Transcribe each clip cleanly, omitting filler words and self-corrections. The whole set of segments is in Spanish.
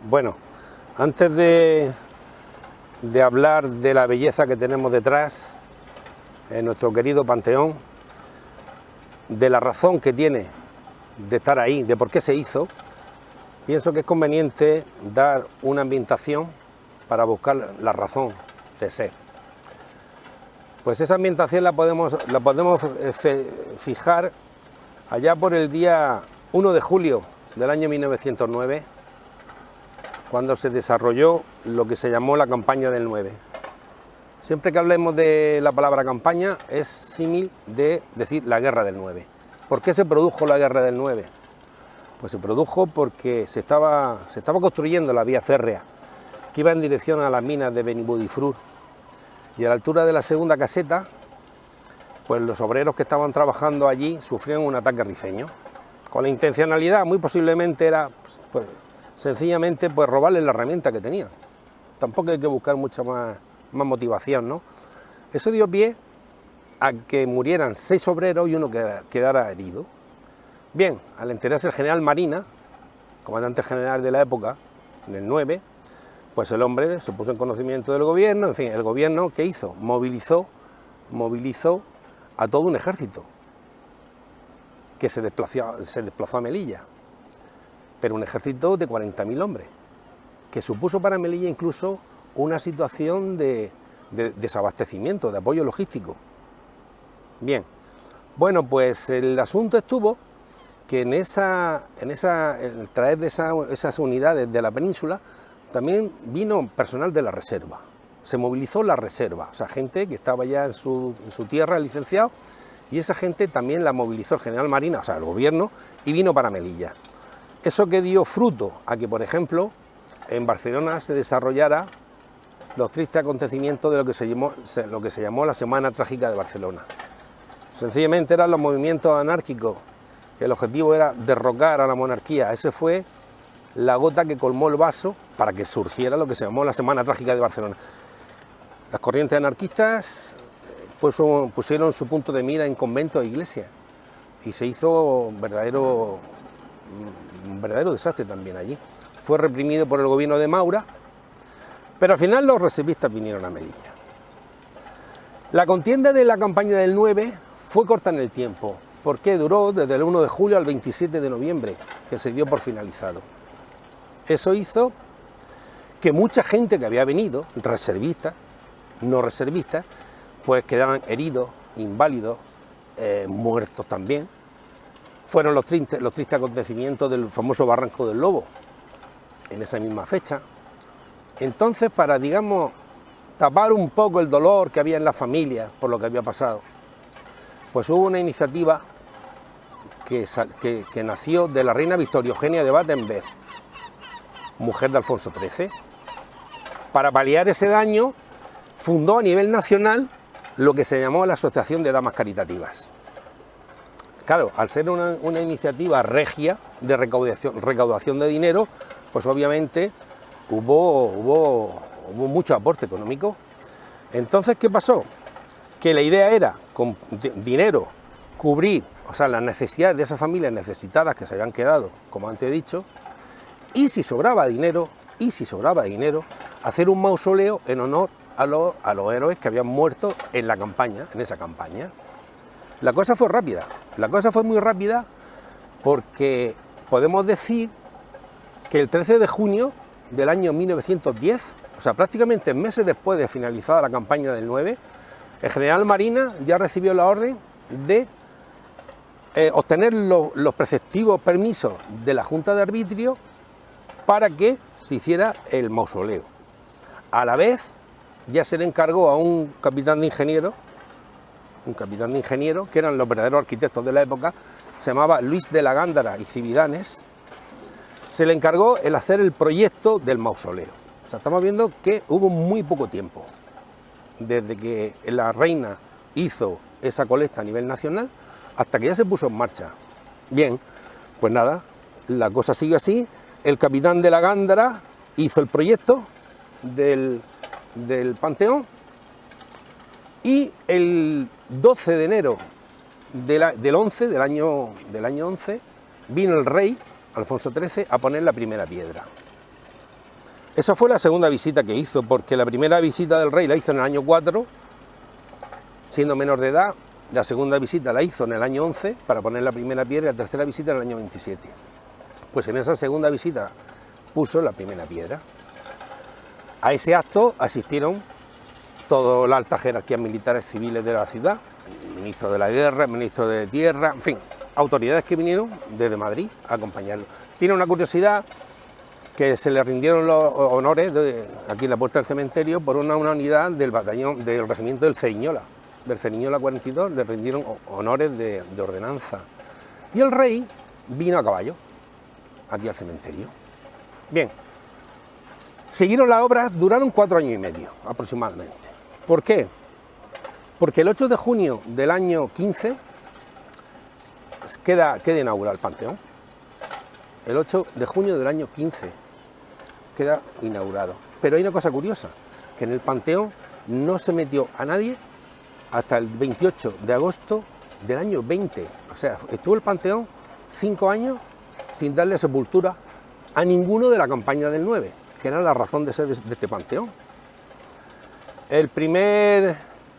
Bueno, antes de hablar de la belleza que tenemos detrás, en nuestro querido Panteón, de la razón que tiene de estar ahí, de por qué se hizo, pienso que es conveniente dar una ambientación para buscar la razón de ser. Pues esa ambientación la podemos fijar allá por el día 1 de julio del año 1909, cuando se desarrolló lo que se llamó la campaña del 9. Siempre que hablemos de la palabra campaña es símil de decir la guerra del 9. ¿Por qué se produjo la guerra del 9? Pues se produjo porque se estaba construyendo la vía férrea que iba en dirección a las minas de Benibodifrur, y a la altura de la segunda caseta, pues los obreros que estaban trabajando allí sufrieron un ataque rifeño, con la intencionalidad, muy posiblemente era pues sencillamente pues robarles la herramienta que tenían. Tampoco hay que buscar mucha más motivación, ¿no? Eso dio pie a que murieran 6 obreros y uno quedara herido. Bien, al enterarse el general Marina, comandante general de la época, en el 9, pues el hombre se puso en conocimiento del gobierno. En fin, el gobierno, ¿qué hizo? Movilizó a todo un ejército que se desplazó a Melilla, pero un ejército de 40.000 hombres, que supuso para Melilla incluso una situación de desabastecimiento, de apoyo logístico. Bien, bueno, pues el asunto estuvo que en el traer de esas unidades de la península también vino personal de la reserva. Se movilizó la reserva, o sea, gente que estaba ya en su tierra, licenciado, y esa gente también la movilizó el general Marina, o sea, el gobierno, y vino para Melilla. Eso que dio fruto a que, por ejemplo, en Barcelona se desarrollara los tristes acontecimientos de lo que se llamó la Semana Trágica de Barcelona. Sencillamente eran los movimientos anárquicos, que el objetivo era derrocar a la monarquía. Ese fue la gota que colmó el vaso para que surgiera lo que se llamó la Semana Trágica de Barcelona. Las corrientes anarquistas pues pusieron su punto de mira en conventos e iglesias, y se hizo un verdadero desastre también allí. Fue reprimido por el gobierno de Maura, pero al final los reservistas vinieron a Melilla. La contienda de la campaña del 9 fue corta en el tiempo, porque duró desde el 1 de julio al 27 de noviembre, que se dio por finalizado. Eso hizo que mucha gente que había venido, reservistas, no reservistas, pues quedaban heridos, inválidos, muertos también. Fueron los tristes acontecimientos del famoso Barranco del Lobo, en esa misma fecha. Entonces, para, digamos, tapar un poco el dolor que había en las familias por lo que había pasado, pues hubo una iniciativa que nació de la reina Victoria Eugenia de Battenberg, mujer de Alfonso XIII. Para paliar ese daño, fundó a nivel nacional lo que se llamó la Asociación de Damas Caritativas. Claro, al ser una iniciativa regia de recaudación de dinero, pues obviamente hubo mucho aporte económico. Entonces, ¿qué pasó? Que la idea era, con dinero, cubrir, o sea, las necesidades de esas familias necesitadas que se habían quedado, como antes he dicho, y si sobraba dinero, hacer un mausoleo en honor a los héroes que habían muerto en la campaña, en esa campaña. La cosa fue rápida, muy rápida, porque podemos decir que el 13 de junio del año 1910, o sea, prácticamente meses después de finalizada la campaña del 9, el general Marina ya recibió la orden de obtener los preceptivos permisos de la Junta de Arbitrio para que se hiciera el mausoleo. A la vez, ya se le encargó a un capitán de ingenieros, que eran los verdaderos arquitectos de la época, se llamaba Luis de la Gándara y Cividanes, se le encargó el hacer el proyecto del mausoleo. O sea, estamos viendo que hubo muy poco tiempo, desde que la reina hizo esa colecta a nivel nacional hasta que ya se puso en marcha. Bien, pues nada, la cosa sigue así. El capitán de la Gándara hizo el proyecto del Panteón, y el 12 de enero del año 11, vino el rey Alfonso XIII a poner la primera piedra. Esa fue la segunda visita que hizo, porque la primera visita del rey la hizo en el año 4, siendo menor de edad. La segunda visita la hizo en el año 11 para poner la primera piedra y la tercera visita en el año 27. Pues en esa segunda visita puso la primera piedra. A ese acto asistieron todas las altas jerarquías militares civiles de la ciudad, el ministro de la guerra, el ministro de tierra, en fin, autoridades que vinieron desde Madrid a acompañarlo. Tiene una curiosidad que se le rindieron los honores aquí en la puerta del cementerio por una unidad del batallón del regimiento del Ceriñola 42, le rindieron honores de ordenanza. Y el rey vino a caballo aquí al cementerio. Bien, siguieron las obras, duraron 4 años y medio aproximadamente. ¿Por qué? Porque el 8 de junio del año 15 queda inaugurado el Panteón. El 8 de junio del año 15 queda inaugurado. Pero hay una cosa curiosa, que en el Panteón no se metió a nadie hasta el 28 de agosto del año 20. O sea, estuvo el Panteón 5 años sin darle sepultura a ninguno de la campaña del 9, que era la razón de ser de este Panteón. El primer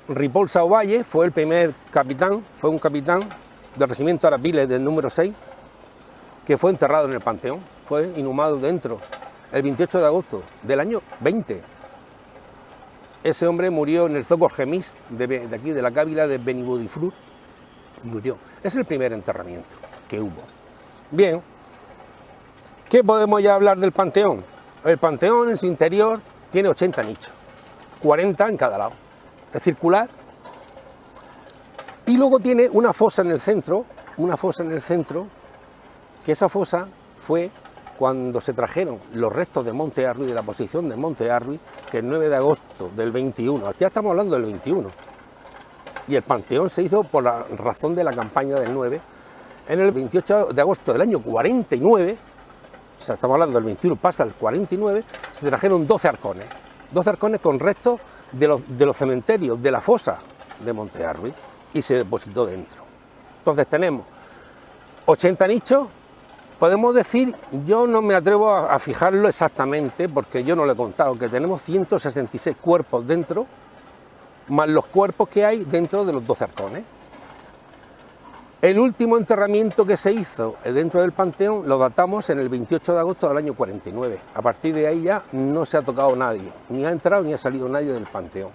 Ripoll Sauvalle fue el primer capitán, fue un capitán del regimiento Arapiles del número 6, que fue enterrado en el Panteón, fue inhumado dentro, el 28 de agosto del año 20. Ese hombre murió en el zoco Gemis de aquí, de la cábila de Benibodifrur, murió. Es el primer enterramiento que hubo. Bien, ¿qué podemos ya hablar del Panteón? El Panteón en su interior tiene 80 nichos, 40 en cada lado, es circular, y luego tiene una fosa en el centro, que esa fosa fue cuando se trajeron los restos de Monte Arruy, de la posición de Monte Arruy, que el 9 de agosto del 21, ya estamos hablando del 21, y el Panteón se hizo por la razón de la campaña del 9, en el 28 de agosto del año 49, o sea, estamos hablando del 21, pasa al 49, se trajeron 12 arcones con restos de los cementerios, de la fosa de Monte Arruy, y se depositó dentro. Entonces tenemos 80 nichos, podemos decir, yo no me atrevo a fijarlo exactamente, porque yo no lo he contado, que tenemos 166 cuerpos dentro, más los cuerpos que hay dentro de los 12 arcones. El último enterramiento que se hizo dentro del Panteón lo datamos en el 28 de agosto del año 49. A partir de ahí ya no se ha tocado nadie, ni ha entrado ni ha salido nadie del Panteón.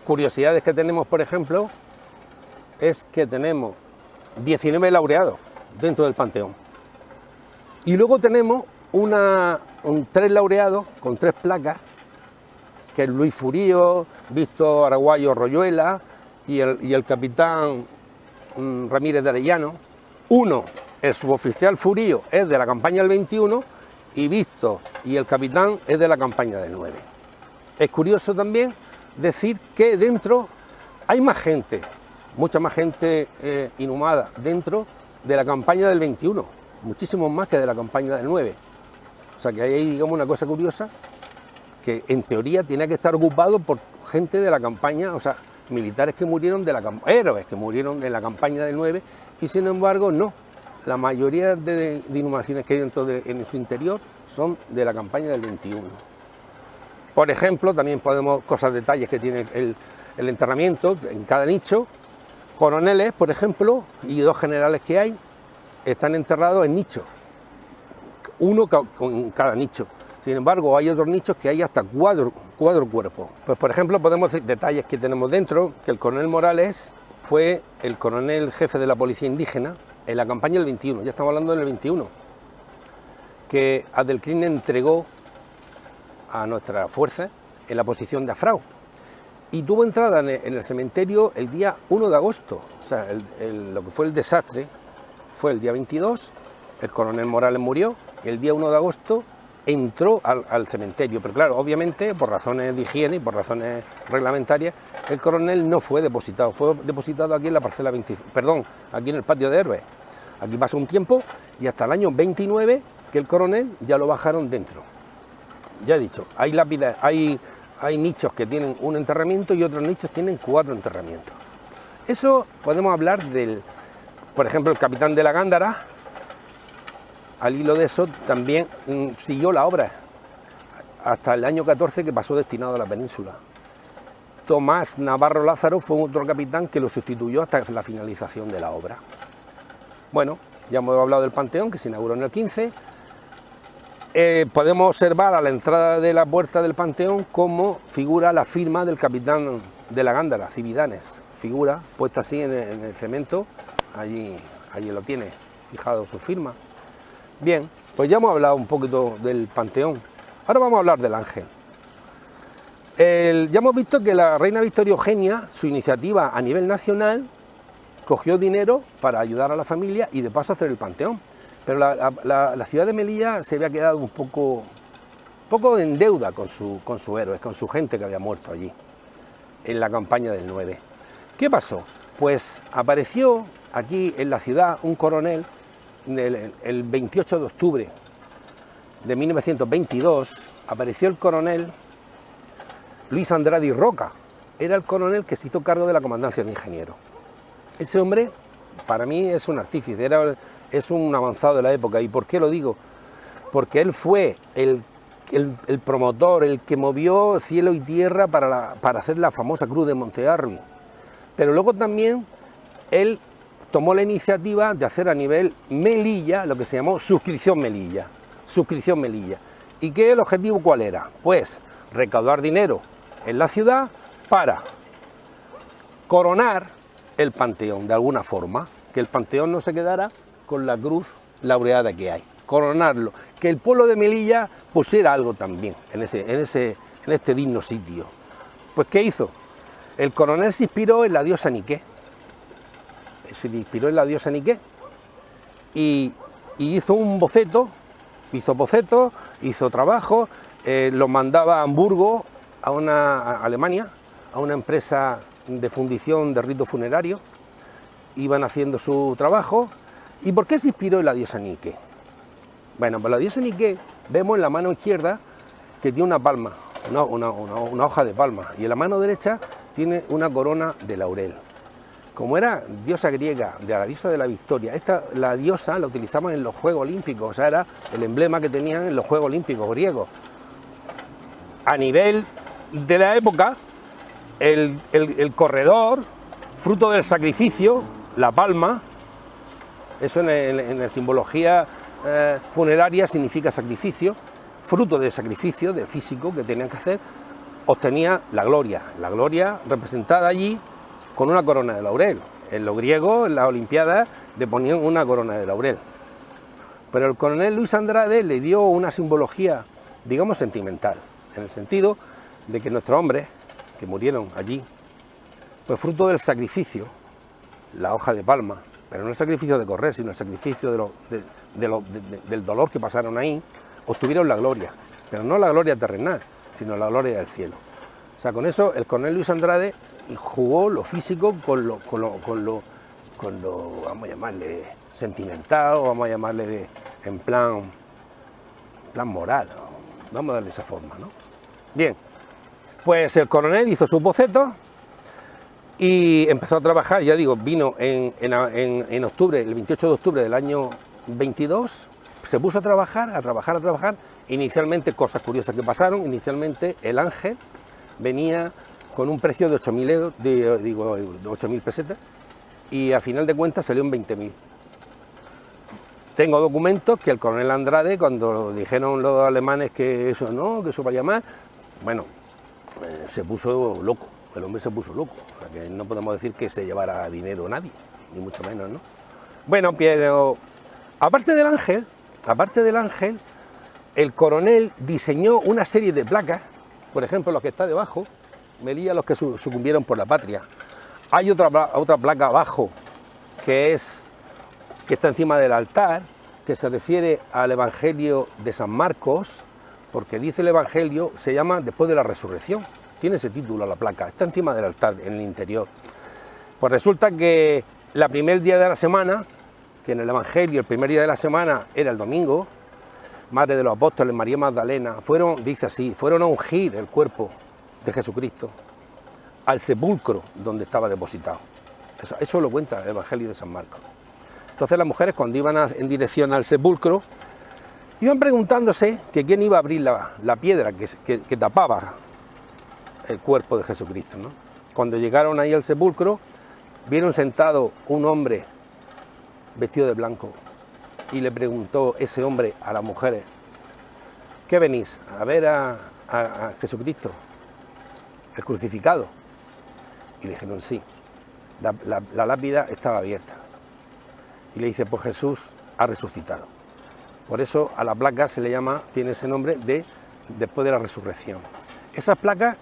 Curiosidades que tenemos, por ejemplo, es que tenemos 19 laureados dentro del Panteón. Y luego tenemos 3 laureados con 3 placas, que es Luis Furío, Víctor Araguayo Royuela y el capitán Ramírez de Arellano. Uno, el suboficial Furío, es de la campaña del 21 y Víctor y el capitán es de la campaña del 9. Es curioso también decir que dentro hay más gente, mucha más gente inhumada dentro de la campaña del 21, muchísimos más que de la campaña del 9. O sea que hay, digamos, una cosa curiosa, que en teoría tiene que estar ocupado por gente de la campaña, o sea, militares que murieron héroes que murieron en la campaña del 9, y sin embargo no, la mayoría de inhumaciones que hay en su interior son de la campaña del 21. Por ejemplo, también podemos, detalles que tiene el enterramiento en cada nicho. Coroneles, por ejemplo, y 2 generales que hay, están enterrados en nichos, uno con cada nicho. Sin embargo, hay otros nichos que hay hasta 4 cuerpos. Pues, por ejemplo, podemos decir detalles que tenemos dentro, que el coronel Morales fue el coronel jefe de la policía indígena en la campaña del 21, ya estamos hablando del 21, que Adelcrín entregó a nuestras fuerzas en la posición de Afrau, y tuvo entrada en el cementerio el día 1 de agosto, o sea, lo que fue el desastre fue el día 22, el coronel Morales murió, y el día 1 de agosto entró al cementerio, pero claro, obviamente por razones de higiene y por razones reglamentarias, el coronel no fue depositado aquí en la parcela 20, aquí en el patio de héroes. Aquí pasó un tiempo y hasta el año 29 que el coronel ya lo bajaron dentro. Ya he dicho, hay lápidas, hay nichos que tienen un enterramiento y otros nichos tienen 4 enterramientos. Eso podemos hablar por ejemplo, el capitán de la Gándara. Al hilo de eso también siguió la obra hasta el año 14, que pasó destinado a la península. Tomás Navarro Lázaro fue otro capitán que lo sustituyó hasta la finalización de la obra. Bueno, ya hemos hablado del Panteón, que se inauguró en el 15. Podemos observar a la entrada de la puerta del Panteón cómo figura la firma del capitán de la Gándara, Cividanes. Figura puesta así en el cemento, allí lo tiene fijado su firma. Bien, pues ya hemos hablado un poquito del Panteón. Ahora vamos a hablar del Ángel. Ya hemos visto que la reina Victoria Eugenia, su iniciativa a nivel nacional, cogió dinero para ayudar a la familia y de paso hacer el Panteón. Pero la ciudad de Melilla se había quedado un poco en deuda con sus héroes, con su gente que había muerto allí, en la campaña del 9. ¿Qué pasó? Pues apareció aquí en la ciudad un coronel, el 28 de octubre de 1922, apareció el coronel Luis Andrade y Roca. Era el coronel que se hizo cargo de la comandancia de ingenieros. Ese hombre, para mí, es un artífice, es un avanzado de la época. ¿Y por qué lo digo? Porque él fue el promotor, el que movió cielo y tierra para hacer la famosa Cruz de Montearbi. Pero luego también él tomó la iniciativa de hacer a nivel Melilla lo que se llamó suscripción Melilla. Suscripción Melilla. ¿Y qué el objetivo cuál era? Pues recaudar dinero en la ciudad para coronar el Panteón de alguna forma, que el Panteón no se quedara con la cruz laureada que hay, coronarlo, que el pueblo de Melilla pusiera algo también en este digno sitio. Pues ¿qué hizo? El coronel se inspiró en la diosa Nike, y hizo un boceto, hizo trabajo, lo mandaba a Hamburgo, a Alemania, a una empresa de fundición de ritos funerarios, iban haciendo su trabajo. ¿Y por qué se inspiró en la diosa Nike? Bueno, pues la diosa Nike, vemos en la mano izquierda que tiene una palma, una hoja de palma, y en la mano derecha tiene una corona de laurel. Como era diosa griega, de la diosa de la victoria, la diosa la utilizaban en los Juegos Olímpicos, o sea, era el emblema que tenían en los Juegos Olímpicos griegos. A nivel de la época, el corredor, fruto del sacrificio, la palma, eso en la simbología funeraria significa sacrificio, fruto del sacrificio, del físico que tenían que hacer, obtenía la gloria representada allí con una corona de laurel. En los griegos, en las Olimpiadas, le ponían una corona de laurel. Pero el coronel Luis Andrade le dio una simbología, digamos, sentimental, en el sentido de que nuestros hombres que murieron allí, pues fruto del sacrificio, la hoja de palma, pero no el sacrificio de correr, sino el sacrificio del dolor que pasaron ahí, obtuvieron la gloria, pero no la gloria terrenal, sino la gloria del cielo. O sea, con eso el coronel Luis Andrade jugó lo físico con lo vamos a llamarle, sentimental, o vamos a llamarle en plan moral, vamos a darle esa forma, ¿no? Bien, pues el coronel hizo sus bocetos y empezó a trabajar, ya digo, vino en octubre, el 28 de octubre del año 22, se puso a trabajar, inicialmente cosas curiosas que pasaron, inicialmente el Ángel venía con un precio de 8.000 euros, de 8.000 pesetas, y a final de cuentas salió en 20.000. Tengo documentos que el coronel Andrade, cuando dijeron los alemanes que eso no, que eso vaya más, bueno, se puso loco, el hombre se puso loco, o sea que no podemos decir que se llevara dinero nadie, ni mucho menos, ¿no? Bueno, pero aparte del Ángel, el coronel diseñó una serie de placas, por ejemplo, los que está debajo, Melilla, los que sucumbieron por la patria. Hay otra placa abajo que está encima del altar, que se refiere al Evangelio de San Marcos, porque dice el Evangelio, se llama Después de la Resurrección, tiene ese título la placa, está encima del altar, en el interior. Pues resulta que el primer día de la semana, que en el Evangelio el primer día de la semana era el domingo, Madre de los Apóstoles, María Magdalena, dice así, fueron a ungir el cuerpo de Jesucristo al sepulcro donde estaba depositado. Eso lo cuenta el Evangelio de San Marcos. Entonces las mujeres, cuando iban en dirección al sepulcro, Iban preguntándose que quién iba a abrir la piedra que tapaba el cuerpo de Jesucristo, ¿no? Cuando llegaron ahí al sepulcro, vieron sentado un hombre vestido de blanco y le preguntó ese hombre a las mujeres: ¿qué venís? ¿A ver a Jesucristo, el crucificado? Y le dijeron sí. La lápida estaba abierta. Y le dice: pues Jesús ha resucitado. Por eso a la placa se le llama, tiene ese nombre de después de la resurrección. Esas placas,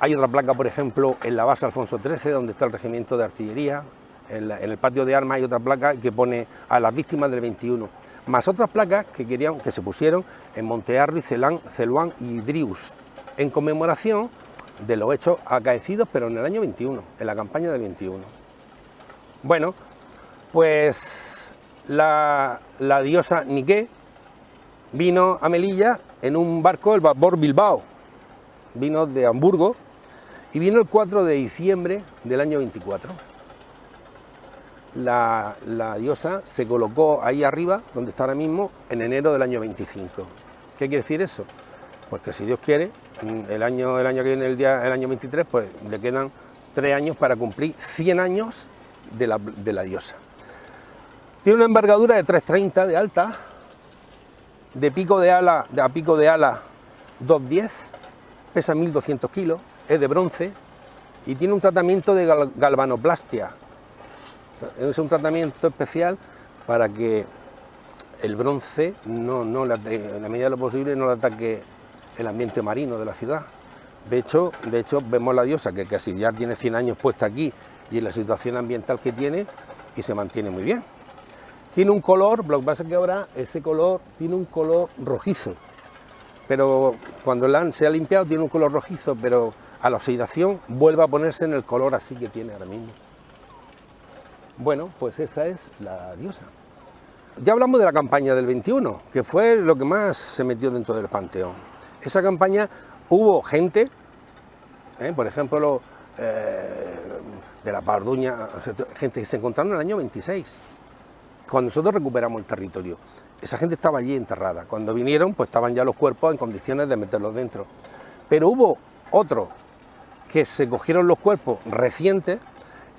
hay otra placa, por ejemplo, en la base Alfonso XIII, donde está el regimiento de artillería. En el patio de armas hay otra placa que pone a las víctimas del 21, más otras placas que se pusieron en Montearri, Celuán y Drius, en conmemoración de los hechos acaecidos, pero en el año 21, en la campaña del 21. Bueno, pues la diosa Nike vino a Melilla en un barco, el vapor Bilbao, vino de Hamburgo y vino el 4 de diciembre del año 24. La diosa se colocó ahí arriba, donde está ahora mismo, en enero del año 25. ¿Qué quiere decir eso? Pues que si Dios quiere, el año que viene, el año 23, pues le quedan 3 años para cumplir 100 años de la diosa. Tiene una envergadura de 3,30 de alta, de pico de ala 2,10, pesa 1.200 kilos, es de bronce y tiene un tratamiento de galvanoplastia. Es un tratamiento especial para que el bronce en la medida de lo posible no le ataque el ambiente marino de la ciudad. De hecho vemos la diosa que casi ya tiene 100 años puesta aquí y en la situación ambiental que tiene, y se mantiene muy bien. Tiene un color, lo que pasa es que ahora ese color tiene un color rojizo, pero cuando se ha limpiado tiene un color rojizo, pero a la oxidación vuelve a ponerse en el color así que tiene ahora mismo. Bueno, pues esa es la diosa. Ya hablamos de la campaña del 21, que fue lo que más se metió dentro del panteón. Esa campaña hubo gente, por ejemplo, de la Parduña, gente que se encontraron en el año 26, cuando nosotros recuperamos el territorio. Esa gente estaba allí enterrada. Cuando vinieron, pues estaban ya los cuerpos en condiciones de meterlos dentro. Pero hubo otros que se cogieron los cuerpos recientes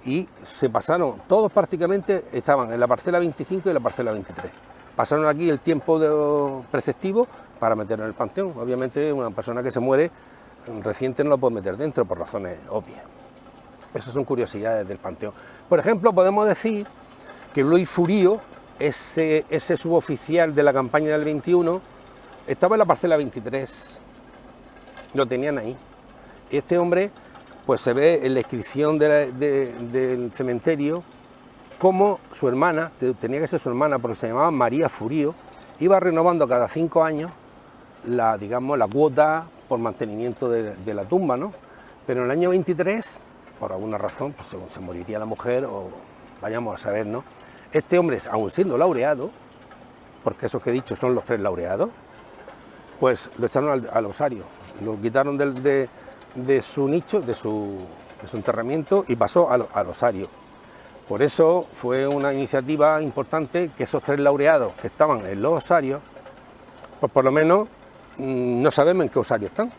y se pasaron, todos prácticamente estaban en la parcela 25 y en la parcela 23. Pasaron aquí el tiempo preceptivo para meterlo en el panteón. Obviamente una persona que se muere reciente no lo puede meter dentro por razones obvias. Esas son curiosidades del panteón. Por ejemplo, podemos decir que Luis Furío, ese suboficial de la campaña del 21, estaba en la parcela 23, lo tenían ahí. Y este hombre, pues se ve en la inscripción del cementerio como su hermana, tenía que ser su hermana porque se llamaba María Furío, iba renovando cada 5 años la cuota por mantenimiento de la tumba, ¿no? Pero en el año 23, por alguna razón, pues se moriría la mujer, o vayamos a saber, ¿no? Este hombre, aun siendo laureado, porque esos que he dicho son los 3 laureados, pues lo echaron al osario, lo quitaron de su nicho, de su enterramiento, y pasó al osario. Por eso fue una iniciativa importante que esos 3 laureados que estaban en los osarios, pues por lo menos no sabemos en qué osario están,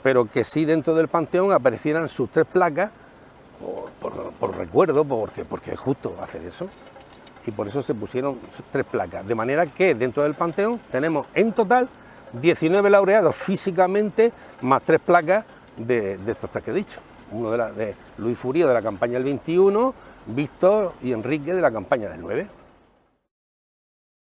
pero que sí dentro del panteón aparecieran sus 3 placas por recuerdo, porque es justo hacer eso, y por eso se pusieron 3 placas, de manera que dentro del panteón tenemos en total 19 laureados físicamente, más 3 placas de estos 3 que he dicho. Uno de Luis Furío de la campaña del 21, Víctor y Enrique de la campaña del 9.